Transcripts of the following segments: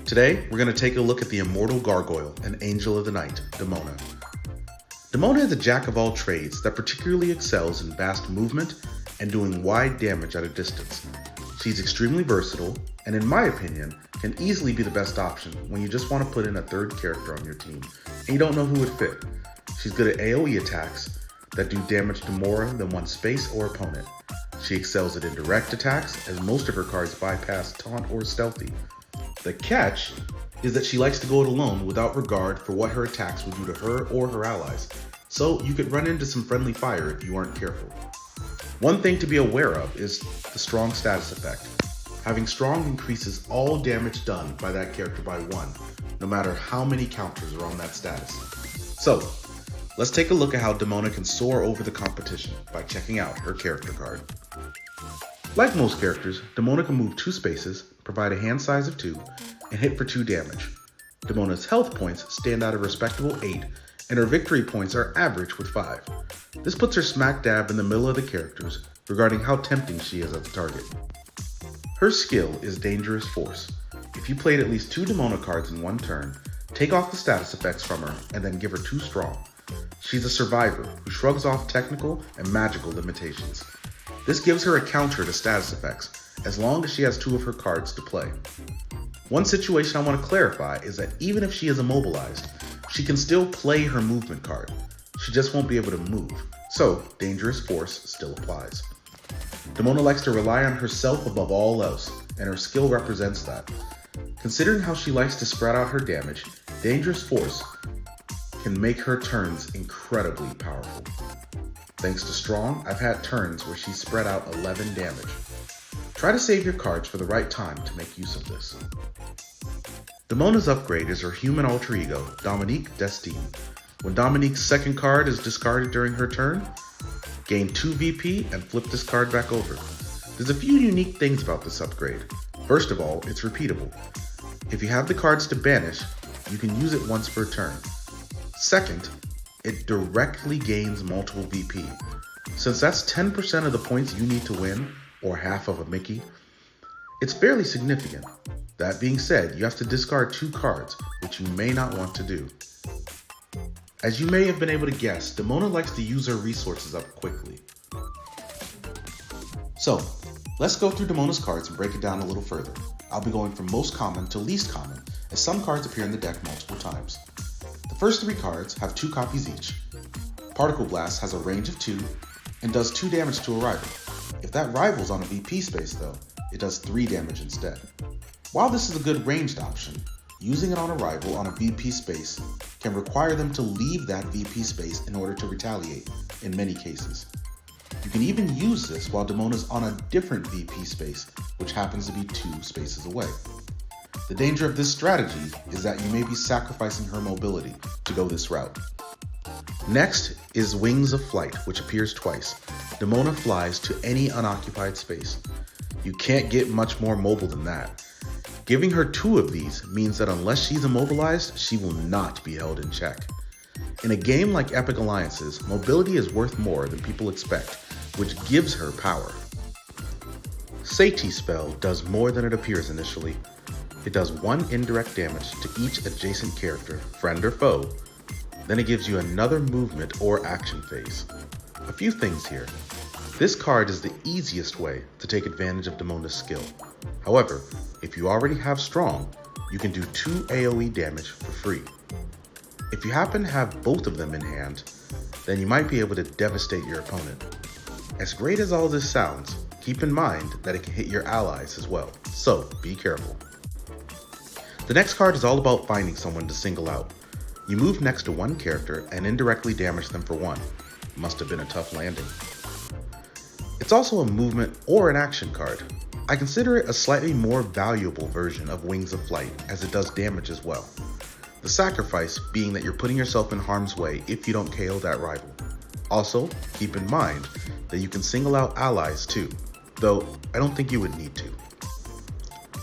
Today, we're going to take a look at the immortal gargoyle and angel of the night, Demona. Demona is a jack of all trades that particularly excels in fast movement and doing wide damage at a distance. She's extremely versatile, and in my opinion, can easily be the best option when you just want to put in a third character on your team and you don't know who would fit. She's good at AoE attacks that do damage to more than one space or opponent. She excels at indirect attacks, as most of her cards bypass taunt or stealthy. The catch is that she likes to go it alone without regard for what her attacks will do to her or her allies, so you could run into some friendly fire if you aren't careful. One thing to be aware of is the strong status effect. Having strong increases all damage done by that character by 1, no matter how many counters are on that status. So, let's take a look at how Demona can soar over the competition by checking out her character card. Like most characters, Demona can move 2 spaces, provide a hand size of 2, and hit for 2 damage. Demona's health points stand at a respectable 8, and her victory points are average with 5. This puts her smack dab in the middle of the characters regarding how tempting she is as a target. Her skill is Dangerous Force. If you played at least 2 Demona cards in one turn, take off the status effects from her and then give her 2 strong. She's a survivor who shrugs off technical and magical limitations. This gives her a counter to status effects, as long as she has 2 of her cards to play. One situation I want to clarify is that even if she is immobilized, she can still play her movement card. She just won't be able to move, so Dangerous Force still applies. Demona likes to rely on herself above all else, and her skill represents that. Considering how she likes to spread out her damage, Dangerous Force can make her turns incredibly powerful. Thanks to Strong, I've had turns where she spread out 11 damage. Try to save your cards for the right time to make use of this. Demona's upgrade is her human alter ego, Dominique Destine. When Dominique's second card is discarded during her turn, gain 2 VP and flip this card back over. There's a few unique things about this upgrade. First of all, it's repeatable. If you have the cards to banish, you can use it once per turn. Second, it directly gains multiple VP. Since that's 10% of the points you need to win, or half of a Mickey, it's fairly significant. That being said, you have to discard 2 cards, which you may not want to do. As you may have been able to guess, Demona likes to use her resources up quickly. So, let's go through Demona's cards and break it down a little further. I'll be going from most common to least common, as some cards appear in the deck multiple times. The first 3 cards have 2 copies each. Particle Blast has a range of 2 and does 2 damage to a rival. If that rival's on a VP space though, it does 3 damage instead. While this is a good ranged option, using it on a rival on a VP space can require them to leave that VP space in order to retaliate, in many cases. You can even use this while Demona's on a different VP space, which happens to be 2 spaces away. The danger of this strategy is that you may be sacrificing her mobility to go this route. Next is Wings of Flight, which appears twice. Demona flies to any unoccupied space. You can't get much more mobile than that. Giving her 2 of these means that unless she's immobilized, she will not be held in check. In a game like Epic Alliances, mobility is worth more than people expect, which gives her power. Sati spell does more than it appears initially. It does 1 indirect damage to each adjacent character, friend or foe. Then it gives you another movement or action phase. A few things here. This card is the easiest way to take advantage of Demona's skill. However, if you already have Strong, you can do 2 AoE damage for free. If you happen to have both of them in hand, then you might be able to devastate your opponent. As great as all this sounds, keep in mind that it can hit your allies as well, so be careful. The next card is all about finding someone to single out. You move next to one character and indirectly damage them for 1. Must have been a tough landing. It's also a movement or an action card. I consider it a slightly more valuable version of Wings of Flight, as it does damage as well. The sacrifice being that you're putting yourself in harm's way if you don't KO that rival. Also, keep in mind that you can single out allies too, though I don't think you would need to.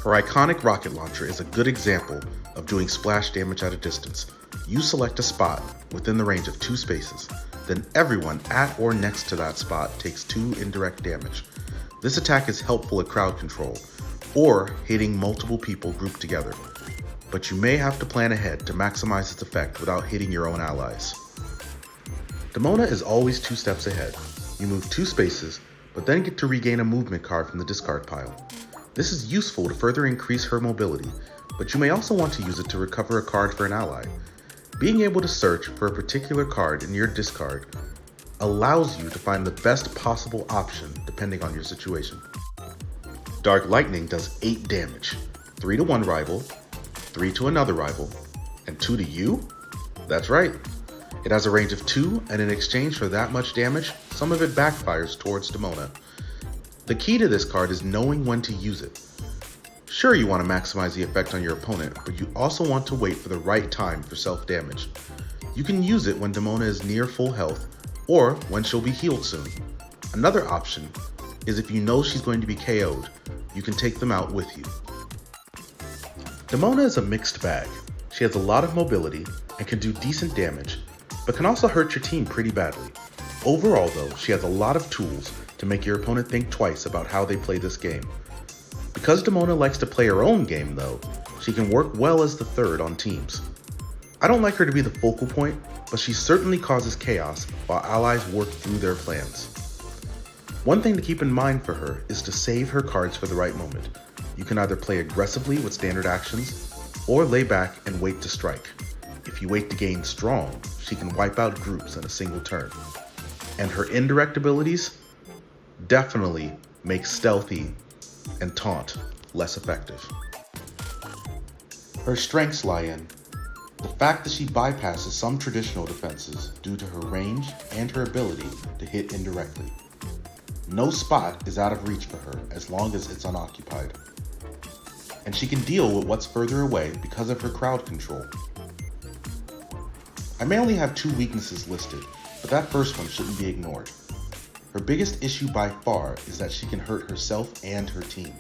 Her iconic rocket launcher is a good example of doing splash damage at a distance. You select a spot within the range of 2 spaces, then everyone at or next to that spot takes 2 indirect damage. This attack is helpful at crowd control, or hitting multiple people grouped together. but you may have to plan ahead to maximize its effect without hitting your own allies. Demona is always 2 steps ahead. You move 2 spaces, but then get to regain a movement card from the discard pile. This is useful to further increase her mobility, but you may also want to use it to recover a card for an ally. Being able to search for a particular card in your discard allows you to find the best possible option depending on your situation. Dark Lightning does 8 damage, 3 to one rival, 3 to another rival, and 2 to you? That's right. It has a range of 2, and in exchange for that much damage, some of it backfires towards Demona. The key to this card is knowing when to use it. Sure, you want to maximize the effect on your opponent, but you also want to wait for the right time for self-damage. You can use it when Demona is near full health, or when she'll be healed soon. Another option is if you know she's going to be KO'd, you can take them out with you. Demona is a mixed bag. She has a lot of mobility and can do decent damage, but can also hurt your team pretty badly. Overall though, she has a lot of tools to make your opponent think twice about how they play this game. Because Demona likes to play her own game though, she can work well as the third on teams. I don't like her to be the focal point, but she certainly causes chaos while allies work through their plans. One thing to keep in mind for her is to save her cards for the right moment. You can either play aggressively with standard actions, or lay back and wait to strike. If you wait to gain strong, she can wipe out groups in a single turn. And her indirect abilities definitely make stealthy and taunt less effective. Her strengths lie in the fact that she bypasses some traditional defenses due to her range and her ability to hit indirectly. No spot is out of reach for her as long as it's unoccupied. And she can deal with what's further away because of her crowd control. I may only have 2 weaknesses listed, but that first one shouldn't be ignored. Her biggest issue by far is that she can hurt herself and her team.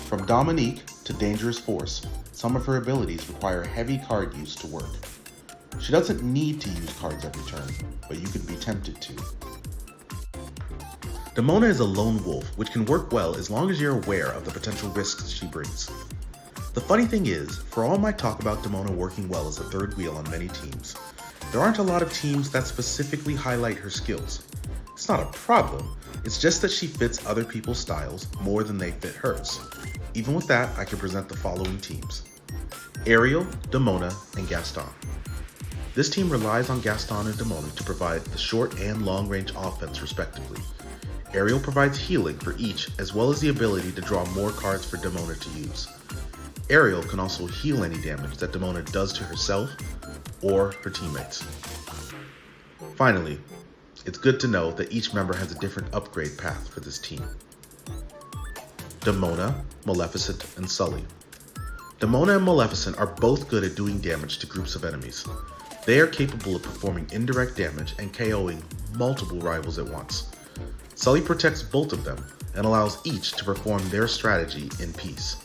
From Dominique to Dangerous Force, some of her abilities require heavy card use to work. She doesn't need to use cards every turn, but you could be tempted to. Demona is a lone wolf, which can work well as long as you're aware of the potential risks she brings. The funny thing is, for all my talk about Demona working well as a third wheel on many teams, there aren't a lot of teams that specifically highlight her skills. It's not a problem, it's just that she fits other people's styles more than they fit hers. Even with that, I can present the following teams: Ariel, Demona, and Gaston. This team relies on Gaston and Demona to provide the short and long range offense respectively. Ariel provides healing for each, as well as the ability to draw more cards for Demona to use. Ariel can also heal any damage that Demona does to herself or her teammates. Finally, it's good to know that each member has a different upgrade path for this team. Demona, Maleficent, and Sully. Demona and Maleficent are both good at doing damage to groups of enemies. They are capable of performing indirect damage and KOing multiple rivals at once. Sully protects both of them and allows each to perform their strategy in peace.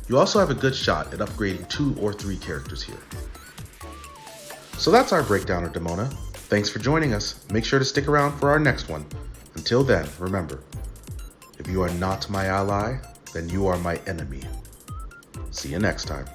You also have a good shot at upgrading 2 or 3 characters here. So that's our breakdown of Demona. Thanks for joining us. Make sure to stick around for our next one. Until then, remember, if you are not my ally, then you are my enemy. See you next time.